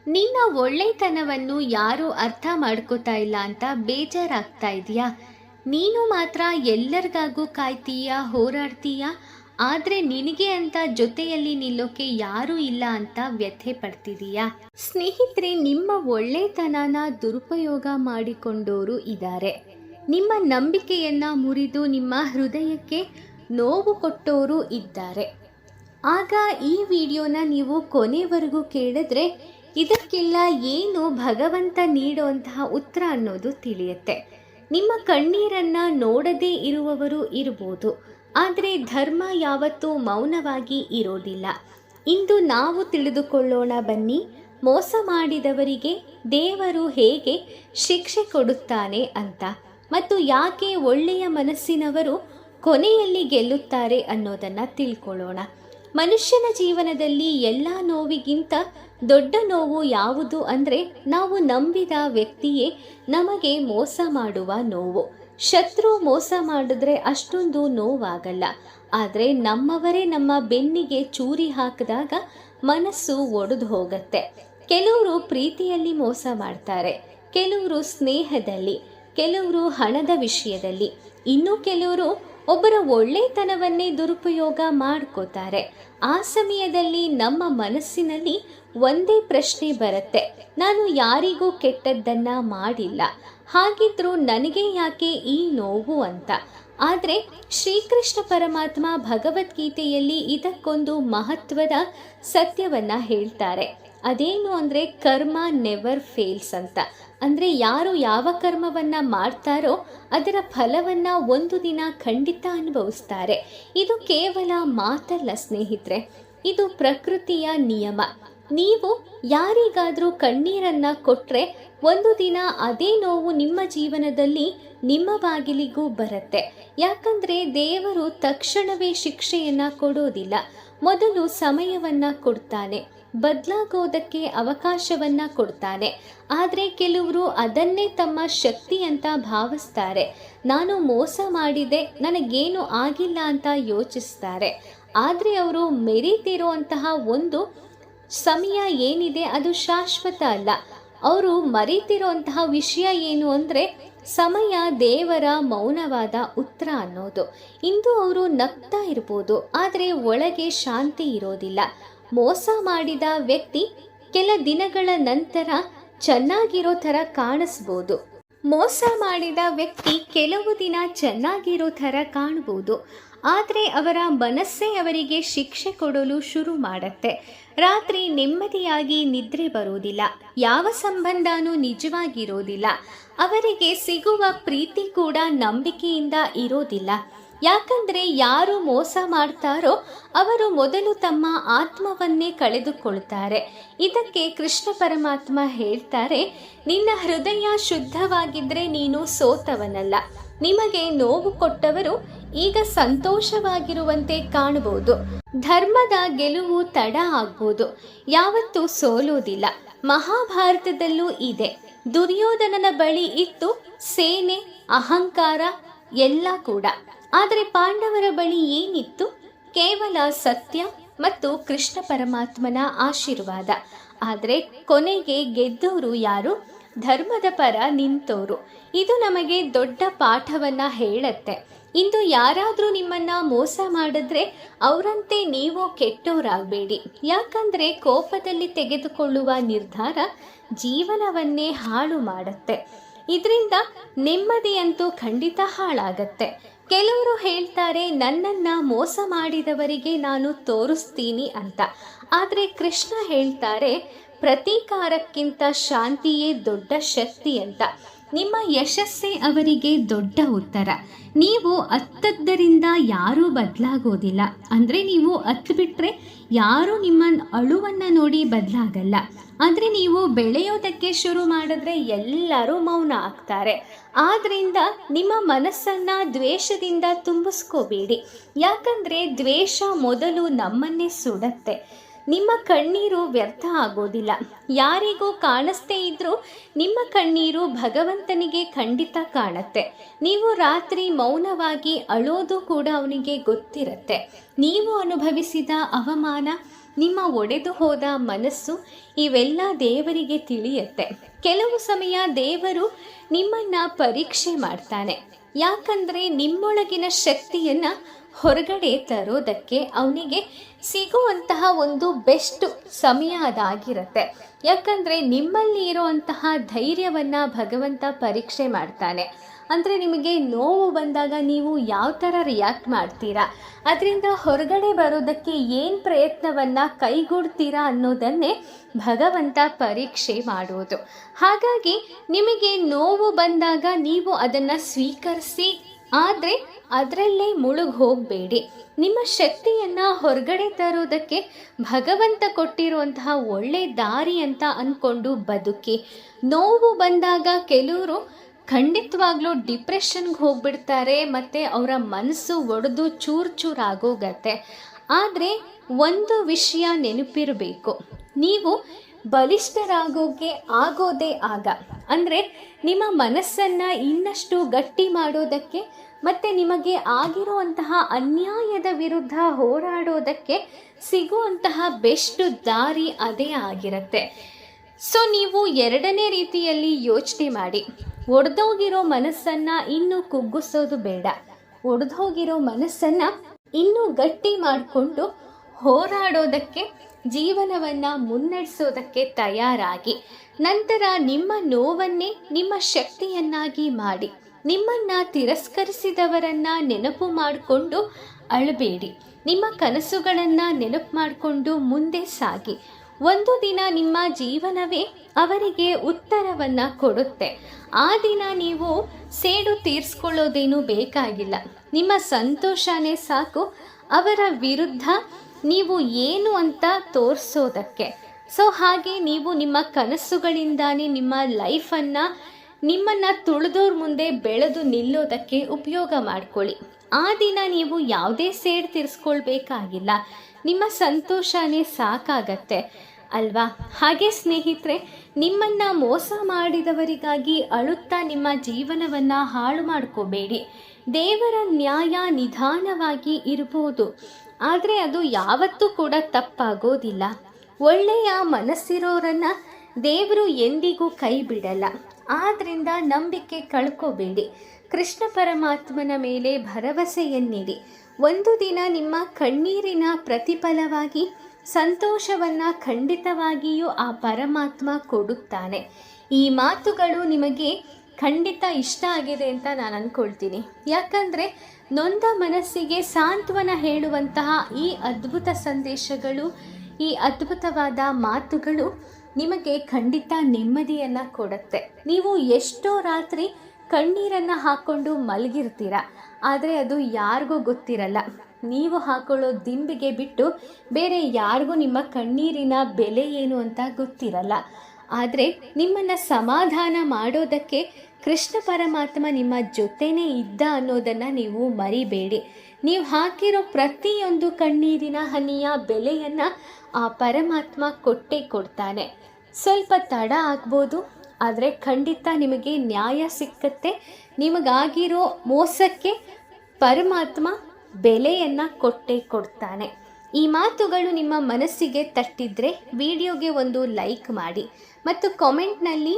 ನಿನ್ನ ಒಳ್ಳೆತನವನ್ನು ಯಾರೂ ಅರ್ಥ ಮಾಡ್ಕೋತಾ ಇಲ್ಲ ಅಂತ ಬೇಜಾರಾಗ್ತಾ ಇದೆಯಾ? ನೀನು ಮಾತ್ರ ಎಲ್ಲರಿಗಾಗೂ ಕಾಯ್ತೀಯಾ, ಹೋರಾಡ್ತೀಯಾ, ಆದರೆ ನಿನಗೆ ಅಂತ ಜೊತೆಯಲ್ಲಿ ನಿಲ್ಲೋಕೆ ಯಾರೂ ಇಲ್ಲ ಅಂತ ವ್ಯಥೆ ಪಡ್ತಿದೀಯಾ? ಸ್ನೇಹಿತರೆ, ನಿಮ್ಮ ಒಳ್ಳೆತನನ ದುರುಪಯೋಗ ಮಾಡಿಕೊಂಡೋರು ಇದ್ದಾರೆ. ನಿಮ್ಮ ನಂಬಿಕೆಯನ್ನ ಮುರಿದು ನಿಮ್ಮ ಹೃದಯಕ್ಕೆ ನೋವು ಕೊಟ್ಟೋರು ಇದ್ದಾರೆ. ಆಗ ಈ ವಿಡಿಯೋನ ನೀವು ಕೊನೆವರೆಗೂ ಕೇಳಿದ್ರೆ ಇದಕ್ಕೆಲ್ಲ ಏನು ಭಗವಂತ ನೀಡುವಂತಹ ಉತ್ತರ ಅನ್ನೋದು ತಿಳಿಯುತ್ತೆ. ನಿಮ್ಮ ಕಣ್ಣೀರನ್ನ ನೋಡದೇ ಇರುವವರು ಇರ್ಬೋದು, ಆದರೆ ಧರ್ಮ ಯಾವತ್ತೂ ಮೌನವಾಗಿ ಇರೋದಿಲ್ಲ. ಇಂದು ನಾವು ತಿಳಿದುಕೊಳ್ಳೋಣ ಬನ್ನಿ, ಮೋಸ ಮಾಡಿದವರಿಗೆ ದೇವರು ಹೇಗೆ ಶಿಕ್ಷೆ ಕೊಡುತ್ತಾನೆ ಅಂತ, ಮತ್ತು ಯಾಕೆ ಒಳ್ಳೆಯ ಮನಸ್ಸಿನವರು ಕೊನೆಯಲ್ಲಿ ಗೆಲ್ಲುತ್ತಾರೆ ಅನ್ನೋದನ್ನು ತಿಳ್ಕೊಳ್ಳೋಣ. ಮನುಷ್ಯನ ಜೀವನದಲ್ಲಿ ಎಲ್ಲ ನೋವಿಗಿಂತ ದೊಡ್ಡ ನೋವು ಯಾವುದು ಅಂದರೆ ನಾವು ನಂಬಿದ ವ್ಯಕ್ತಿಯೇ ನಮಗೆ ಮೋಸ ಮಾಡುವ ನೋವು. ಶತ್ರು ಮೋಸ ಮಾಡಿದ್ರೆ ಅಷ್ಟೊಂದು ನೋವಾಗಲ್ಲ, ಆದರೆ ನಮ್ಮವರೇ ನಮ್ಮ ಬೆನ್ನಿಗೆ ಚೂರಿ ಹಾಕಿದಾಗ ಮನಸ್ಸು ಒಡೆದು ಹೋಗುತ್ತೆ. ಕೆಲವರು ಪ್ರೀತಿಯಲ್ಲಿ ಮೋಸ ಮಾಡ್ತಾರೆ, ಕೆಲವರು ಸ್ನೇಹದಲ್ಲಿ, ಕೆಲವರು ಹಣದ ವಿಷಯದಲ್ಲಿ, ಇನ್ನು ಕೆಲವರು ಒಬ್ಬರ ಒಳ್ಳೆತನವನ್ನೇ ದುರುಪಯೋಗ ಮಾಡ್ಕೋತಾರೆ. ಆ ಸಮಯದಲ್ಲಿ ನಮ್ಮ ಮನಸ್ಸಿನಲ್ಲಿ ಒಂದೇ ಪ್ರಶ್ನೆ ಬರುತ್ತೆ, ನಾನು ಯಾರಿಗೂ ಕೆಟ್ಟದ್ದನ್ನ ಮಾಡಿಲ್ಲ, ಹಾಗಿದ್ರೂ ನನಗೆ ಯಾಕೆ ಈ ನೋವು ಅಂತ. ಆದರೆ ಶ್ರೀಕೃಷ್ಣ ಪರಮಾತ್ಮ ಭಗವದ್ಗೀತೆಯಲ್ಲಿ ಇದಕ್ಕೊಂದು ಮಹತ್ವದ ಸತ್ಯವನ್ನ ಹೇಳ್ತಾರೆ. ಅದೇನು ಅಂದರೆ ಕರ್ಮ ನೆವರ್ ಫೇಲ್ಸ್ ಅಂತ. ಅಂದರೆ ಯಾರು ಯಾವ ಕರ್ಮವನ್ನು ಮಾಡ್ತಾರೋ ಅದರ ಫಲವನ್ನು ಒಂದು ದಿನ ಖಂಡಿತ ಅನುಭವಿಸ್ತಾರೆ. ಇದು ಕೇವಲ ಮಾತಲ್ಲ ಸ್ನೇಹಿತರೆ, ಇದು ಪ್ರಕೃತಿಯ ನಿಯಮ. ನೀವು ಯಾರಿಗಾದರೂ ಕಣ್ಣೀರನ್ನು ಕೊಟ್ಟರೆ ಒಂದು ದಿನ ಅದೇ ನೋವು ನಿಮ್ಮ ಜೀವನದಲ್ಲಿ ನಿಮ್ಮ ಬಾಗಿಲಿಗೂ ಬರುತ್ತೆ. ಯಾಕಂದರೆ ದೇವರು ತಕ್ಷಣವೇ ಶಿಕ್ಷೆಯನ್ನು ಕೊಡೋದಿಲ್ಲ, ಮೊದಲು ಸಮಯವನ್ನು ಕೊಡ್ತಾನೆ, ಬದಲಾಗೋದಕ್ಕೆ ಅವಕಾಶವನ್ನ ಕೊಡ್ತಾನೆ. ಆದರೆ ಕೆಲವರು ಅದನ್ನೇ ತಮ್ಮ ಶಕ್ತಿ ಅಂತ ಭಾವಿಸ್ತಾರೆ. ನಾನು ಮೋಸ ಮಾಡಿದೆ, ನನಗೇನು ಆಗಿಲ್ಲ ಅಂತ ಯೋಚಿಸ್ತಾರೆ. ಆದರೆ ಅವರು ಮೆರೀತಿರುವಂತಹ ಒಂದು ಸಮಯ ಏನಿದೆ ಅದು ಶಾಶ್ವತ ಅಲ್ಲ. ಅವರು ಮರೀತಿರುವಂತಹ ವಿಷಯ ಏನು ಅಂದರೆ ಸಮಯ ದೇವರ ಮೌನವಾದ ಉತ್ತರ ಅನ್ನೋದು. ಇಂದು ಅವರು ನಗ್ತಾ ಇರ್ಬೋದು, ಆದರೆ ಒಳಗೆ ಶಾಂತಿ ಇರೋದಿಲ್ಲ. ಮೋಸ ಮಾಡಿದ ವ್ಯಕ್ತಿ ಕೆಲ ದಿನಗಳ ನಂತರ ಚೆನ್ನಾಗಿರೋ ಥರ ಕಾಣಿಸ್ಬೋದು. ಮೋಸ ಮಾಡಿದ ವ್ಯಕ್ತಿ ಕೆಲವು ದಿನ ಚೆನ್ನಾಗಿರೋ ಥರ ಕಾಣ್ಬೋದು, ಆದರೆ ಅವರ ಮನಸ್ಸೇ ಅವರಿಗೆ ಶಿಕ್ಷೆ ಕೊಡಲು ಶುರು ಮಾಡುತ್ತೆ. ರಾತ್ರಿ ನೆಮ್ಮದಿಯಾಗಿ ನಿದ್ರೆ ಬರೋದಿಲ್ಲ, ಯಾವ ಸಂಬಂಧನೂ ನಿಜವಾಗಿರೋದಿಲ್ಲ, ಅವರಿಗೆ ಸಿಗುವ ಪ್ರೀತಿ ಕೂಡ ನಂಬಿಕೆಯಿಂದ ಇರೋದಿಲ್ಲ. ಯಾಕಂದರೆ ಯಾರು ಮೋಸ ಮಾಡ್ತಾರೋ ಅವರು ಮೊದಲು ತಮ್ಮ ಆತ್ಮವನ್ನೇ ಕಳೆದುಕೊಳ್ತಾರೆ. ಇದಕ್ಕೆ ಕೃಷ್ಣ ಪರಮಾತ್ಮ ಹೇಳ್ತಾರೆ, ನಿನ್ನ ಹೃದಯ ಶುದ್ಧವಾಗಿದ್ದರೆ ನೀನು ಸೋತವನಲ್ಲ. ನಿಮಗೆ ನೋವು ಕೊಟ್ಟವರು ಈಗ ಸಂತೋಷವಾಗಿರುವಂತೆ ಕಾಣಬಹುದು. ಧರ್ಮದ ಗೆಲುವು ತಡ ಆಗ್ಬೋದು, ಯಾವತ್ತೂ ಸೋಲೋದಿಲ್ಲ. ಮಹಾಭಾರತದಲ್ಲೂ ಇದೆ. ದುರ್ಯೋಧನನ ಬಳಿ ಇತ್ತು ಸೇನೆ, ಅಹಂಕಾರ ಎಲ್ಲ ಕೂಡ. ಆದರೆ ಪಾಂಡವರ ಬಳಿ ಏನಿತ್ತು? ಕೇವಲ ಸತ್ಯ ಮತ್ತು ಕೃಷ್ಣ ಪರಮಾತ್ಮನ ಆಶೀರ್ವಾದ. ಆದರೆ ಕೊನೆಗೆ ಗೆದ್ದವರು ಯಾರು? ಧರ್ಮದ ಪರ ನಿಂತವರು. ಇದು ನಮಗೆ ದೊಡ್ಡ ಪಾಠವನ್ನ ಹೇಳುತ್ತೆ. ಇಂದು ಯಾರಾದರೂ ನಿಮ್ಮನ್ನ ಮೋಸ ಮಾಡಿದ್ರೆ ಅವರಂತೆ ನೀವು ಕೆಟ್ಟವರಾಗಬೇಡಿ. ಯಾಕಂದರೆ ಕೋಪದಲ್ಲಿ ತೆಗೆದುಕೊಳ್ಳುವ ನಿರ್ಧಾರ ಜೀವನವನ್ನೇ ಹಾಳು ಮಾಡುತ್ತೆ. ಇದರಿಂದ ನೆಮ್ಮದಿಯಂತೂ ಖಂಡಿತ ಹಾಳಾಗತ್ತೆ. ಕೆಲವರು ಹೇಳ್ತಾರೆ, ನನ್ನನ್ನ ಮೋಸ ಮಾಡಿದವರಿಗೆ ನಾನು ತೋರಿಸ್ತೀನಿ ಅಂತ. ಆದರೆ ಕೃಷ್ಣ ಹೇಳ್ತಾರೆ, ಪ್ರತೀಕಾರಕ್ಕಿಂತ ಶಾಂತಿಯೇ ದೊಡ್ಡ ಶಕ್ತಿ ಅಂತ. ನಿಮ್ಮ ಯಶಸ್ಸೇ ಅವರಿಗೆ ದೊಡ್ಡ ಉತ್ತರ. ನೀವು ಅತ್ತದ್ದರಿಂದ ಯಾರೂ ಬದಲಾಗೋದಿಲ್ಲ. ಅಂದರೆ ನೀವು ಅತ್ತುಬಿಟ್ರೆ ಯಾರೂ ನಿಮ್ಮ ಅಳುವನ್ನು ನೋಡಿ ಬದಲಾಗಲ್ಲ. ಆದರೆ ನೀವು ಬೆಳೆಯೋದಕ್ಕೆ ಶುರು ಮಾಡಿದ್ರೆ ಎಲ್ಲರೂ ಮೌನ ಆಗ್ತಾರೆ. ಆದ್ದರಿಂದ ನಿಮ್ಮ ಮನಸ್ಸನ್ನು ದ್ವೇಷದಿಂದ ತುಂಬಿಸ್ಕೋಬೇಡಿ. ಯಾಕಂದರೆ ದ್ವೇಷ ಮೊದಲು ನಮ್ಮನ್ನೇ ಸುಡತ್ತೆ. ನಿಮ್ಮ ಕಣ್ಣೀರು ವ್ಯರ್ಥ ಆಗೋದಿಲ್ಲ. ಯಾರಿಗೂ ಕಾಣಿಸ್ತೇ ಇದ್ರೂ ನಿಮ್ಮ ಕಣ್ಣೀರು ಭಗವಂತನಿಗೆ ಖಂಡಿತ ಕಾಣುತ್ತೆ. ನೀವು ರಾತ್ರಿ ಮೌನವಾಗಿ ಅಳೋದು ಕೂಡ ಅವನಿಗೆ ಗೊತ್ತಿರುತ್ತೆ. ನೀವು ಅನುಭವಿಸಿದ ಅವಮಾನ ನಿಮ್ಮ ಒಡೆದು ಹೋದ ಮನಸ್ಸು ಇವೆಲ್ಲ ದೇವರಿಗೆ ತಿಳಿಯುತ್ತೆ. ಕೆಲವು ಸಮಯ ದೇವರು ನಿಮ್ಮನ್ನು ಪರೀಕ್ಷೆ ಮಾಡ್ತಾನೆ. ಯಾಕಂದರೆ ನಿಮ್ಮೊಳಗಿನ ಶಕ್ತಿಯನ್ನು ಹೊರಗಡೆ ತರೋದಕ್ಕೆ ಅವನಿಗೆ ಸಿಗುವಂತಹ ಒಂದು ಬೆಸ್ಟ್ ಸಮಯ ಅದಾಗಿರುತ್ತೆ. ಯಾಕಂದರೆ ನಿಮ್ಮಲ್ಲಿ ಇರುವಂತಹ ಧೈರ್ಯವನ್ನು ಭಗವಂತ ಪರೀಕ್ಷೆ ಮಾಡ್ತಾನೆ. ಅಂದರೆ ನಿಮಗೆ ನೋವು ಬಂದಾಗ ನೀವು ಯಾವ ಥರ ರಿಯಾಕ್ಟ್ ಮಾಡ್ತೀರಾ, ಅದರಿಂದ ಹೊರಗಡೆ ಬರೋದಕ್ಕೆ ಏನು ಪ್ರಯತ್ನವನ್ನು ಕೈಗೂಡ್ತೀರಾ ಅನ್ನೋದನ್ನೇ ಭಗವಂತ ಪರೀಕ್ಷೆ ಮಾಡೋದು. ಹಾಗಾಗಿ ನಿಮಗೆ ನೋವು ಬಂದಾಗ ನೀವು ಅದನ್ನು ಸ್ವೀಕರಿಸಿ, ಆದರೆ ಅದರಲ್ಲೇ ಮುಳುಗಿ ಹೋಗಬೇಡಿ. ನಿಮ್ಮ ಶಕ್ತಿಯನ್ನು ಹೊರಗಡೆ ತರೋದಕ್ಕೆ ಭಗವಂತ ಕೊಟ್ಟಿರುವಂತಹ ಒಳ್ಳೆ ದಾರಿ ಅಂತ ಅಂದ್ಕೊಂಡು ಬದುಕಿ. ನೋವು ಬಂದಾಗ ಕೆಲವರು ಖಂಡಿತವಾಗ್ಲೂ ಡಿಪ್ರೆಷನ್ಗೆ ಹೋಗ್ಬಿಡ್ತಾರೆ ಮತ್ತು ಅವರ ಮನಸ್ಸು ಒಡೆದು ಚೂರು ಚೂರಾಗೋಗತ್ತೆ. ಆದರೆ ಒಂದು ವಿಷಯ ನೆನಪಿರಬೇಕು, ನೀವು ಆಗೋದೇ ಆಗ. ಅಂದರೆ ನಿಮ್ಮ ಮನಸ್ಸನ್ನು ಇನ್ನಷ್ಟು ಗಟ್ಟಿ ಮಾಡೋದಕ್ಕೆ ಮತ್ತು ನಿಮಗೆ ಆಗಿರುವಂತಹ ಅನ್ಯಾಯದ ವಿರುದ್ಧ ಹೋರಾಡೋದಕ್ಕೆ ಸಿಗುವಂತಹ ಬೆಸ್ಟ್ ದಾರಿ ಅದೇ ಆಗಿರುತ್ತೆ. ಸೊ ನೀವು ಎರಡನೇ ರೀತಿಯಲ್ಲಿ ಯೋಚನೆ ಮಾಡಿ. ಒಡೆದೋಗಿರೋ ಮನಸ್ಸನ್ನು ಇನ್ನೂ ಕುಗ್ಗಿಸೋದು ಬೇಡ. ಒಡೆದೋಗಿರೋ ಮನಸ್ಸನ್ನು ಇನ್ನೂ ಗಟ್ಟಿ ಮಾಡಿಕೊಂಡು ಹೋರಾಡೋದಕ್ಕೆ, ಜೀವನವನ್ನು ಮುನ್ನಡೆಸೋದಕ್ಕೆ ತಯಾರಾಗಿ. ನಂತರ ನಿಮ್ಮ ನೋವನ್ನೇ ನಿಮ್ಮ ಶಕ್ತಿಯನ್ನಾಗಿ ಮಾಡಿ. ನಿಮ್ಮನ್ನು ತಿರಸ್ಕರಿಸಿದವರನ್ನು ನೆನಪು ಮಾಡಿಕೊಂಡು ಅಳಬೇಡಿ. ನಿಮ್ಮ ಕನಸುಗಳನ್ನು ನೆನಪು ಮಾಡಿಕೊಂಡು ಮುಂದೆ ಸಾಗಿ. ಒಂದು ದಿನ ನಿಮ್ಮ ಜೀವನವೇ ಅವರಿಗೆ ಉತ್ತರವನ್ನು ಕೊಡುತ್ತೆ. ಆ ದಿನ ನೀವು ಸೇಡು ತೀರಿಸ್ಕೊಳ್ಳೋದೇನೂ ಬೇಕಾಗಿಲ್ಲ. ನಿಮ್ಮ ಸಂತೋಷನೇ ಸಾಕು ಅವರ ವಿರುದ್ಧ ನೀವು ಏನು ಅಂತ ತೋರಿಸೋದಕ್ಕೆ. ಸೊ ಹಾಗೆ ನೀವು ನಿಮ್ಮ ಕನಸುಗಳಿಂದಾನೇ ನಿಮ್ಮ ಲೈಫನ್ನು, ನಿಮ್ಮನ್ನು ತುಳಿದೋರ್ ಮುಂದೆ ಬೆಳೆದು ನಿಲ್ಲೋದಕ್ಕೆ ಉಪಯೋಗ ಮಾಡ್ಕೊಳ್ಳಿ. ಆ ದಿನ ನೀವು ಯಾವುದೇ ಸೇಡು ತೀರಿಸ್ಕೊಳ್ಬೇಕಾಗಿಲ್ಲ. ನಿಮ್ಮ ಸಂತೋಷನೇ ಸಾಕಾಗತ್ತೆ ಅಲ್ವಾ? ಹಾಗೆ ಸ್ನೇಹಿತರೆ, ನಿಮ್ಮನ್ನು ಮೋಸ ಮಾಡಿದವರಿಗಾಗಿ ಅಳುತ್ತಾ ನಿಮ್ಮ ಜೀವನವನ್ನು ಹಾಳು ಮಾಡ್ಕೋಬೇಡಿ. ದೇವರ ನ್ಯಾಯ ನಿಧಾನವಾಗಿ ಇರ್ಬೋದು, ಆದರೆ ಅದು ಯಾವತ್ತೂ ಕೂಡ ತಪ್ಪಾಗೋದಿಲ್ಲ. ಒಳ್ಳೆಯ ಮನಸ್ಸಿರೋರನ್ನು ದೇವರು ಎಂದಿಗೂ ಕೈ ಬಿಡಲ್ಲ. ಆದ್ದರಿಂದ ನಂಬಿಕೆ ಕಳ್ಕೋಬೇಡಿ. ಕೃಷ್ಣ ಪರಮಾತ್ಮನ ಮೇಲೆ ಭರವಸೆಯನ್ನಿಡಿ. ಒಂದು ದಿನ ನಿಮ್ಮ ಕಣ್ಣೀರಿನ ಪ್ರತಿಫಲವಾಗಿ ಸಂತೋಷವನ್ನು ಖಂಡಿತವಾಗಿಯೂ ಆ ಪರಮಾತ್ಮ ಕೊಡುತ್ತಾನೆ. ಈ ಮಾತುಗಳು ನಿಮಗೆ ಖಂಡಿತ ಇಷ್ಟ ಆಗಿದೆ ಅಂತ ನಾನು ಅಂದ್ಕೊಳ್ತೀನಿ. ಯಾಕಂದರೆ ನೊಂದ ಮನಸ್ಸಿಗೆ ಸಾಂತ್ವನ ಹೇಳುವಂತಹ ಈ ಅದ್ಭುತ ಸಂದೇಶಗಳು, ಈ ಅದ್ಭುತವಾದ ಮಾತುಗಳು ನಿಮಗೆ ಖಂಡಿತ ನೆಮ್ಮದಿಯನ್ನು ಕೊಡುತ್ತೆ. ನೀವು ಎಷ್ಟೋ ರಾತ್ರಿ ಕಣ್ಣೀರನ್ನು ಹಾಕ್ಕೊಂಡು ಮಲಗಿರ್ತೀರ, ಆದರೆ ಅದು ಯಾರಿಗೂ ಗೊತ್ತಿರಲ್ಲ. ನೀವು ಹಾಕೊಳ್ಳೋ ದಿಂಬಿಗೆ ಬಿಟ್ಟು ಬೇರೆ ಯಾರಿಗೂ ನಿಮ್ಮ ಕಣ್ಣೀರಿನ ಬೆಲೆ ಏನು ಅಂತ ಗೊತ್ತಿರಲ್ಲ. ಆದರೆ ನಿಮ್ಮನ್ನು ಸಮಾಧಾನ ಮಾಡೋದಕ್ಕೆ ಕೃಷ್ಣ ಪರಮಾತ್ಮ ನಿಮ್ಮ ಜೊತೆನೇ ಇದ್ದ ಅನ್ನೋದನ್ನು ನೀವು ಮರಿಬೇಡಿ. ನೀವು ಹಾಕಿರೋ ಪ್ರತಿಯೊಂದು ಕಣ್ಣೀರಿನ ಹನಿಯ ಬೆಲೆಯನ್ನು ಆ ಪರಮಾತ್ಮ ಕೊಟ್ಟೇ ಕೊಡ್ತಾನೆ. ಸ್ವಲ್ಪ ತಡ ಆಗ್ಬೋದು, ಆದರೆ ಖಂಡಿತ ನಿಮಗೆ ನ್ಯಾಯ ಸಿಕ್ಕತ್ತೆ. ನಿಮಗಾಗಿರೋ ಮೋಸಕ್ಕೆ ಪರಮಾತ್ಮ ಬೆಲೆಯನ್ನು ಕೊಟ್ಟೇ ಕೊಡ್ತಾನೆ. ಈ ಮಾತುಗಳು ನಿಮ್ಮ ಮನಸ್ಸಿಗೆ ತಟ್ಟಿದ್ರೆ ವಿಡಿಯೋಗೆ ಒಂದು ಲೈಕ್ ಮಾಡಿ ಮತ್ತು ಕಾಮೆಂಟ್ನಲ್ಲಿ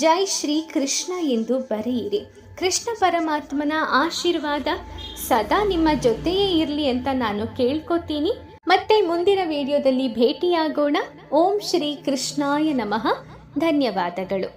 ಜೈ ಶ್ರೀ ಕೃಷ್ಣ ಎಂದು ಬರೆಯಿರಿ. ಕೃಷ್ಣ ಪರಮಾತ್ಮನ ಆಶೀರ್ವಾದ ಸದಾ ನಿಮ್ಮ ಜೊತೆಯೇ ಇರಲಿ ಅಂತ ನಾನು ಕೇಳ್ಕೊತೀನಿ. ಮತ್ತೆ ಮುಂದಿನ ವಿಡಿಯೋದಲ್ಲಿ ಭೇಟಿಯಾಗೋಣ. ಓಂ ಶ್ರೀ ಕೃಷ್ಣಾಯ ನಮಃ. ಧನ್ಯವಾದಗಳು.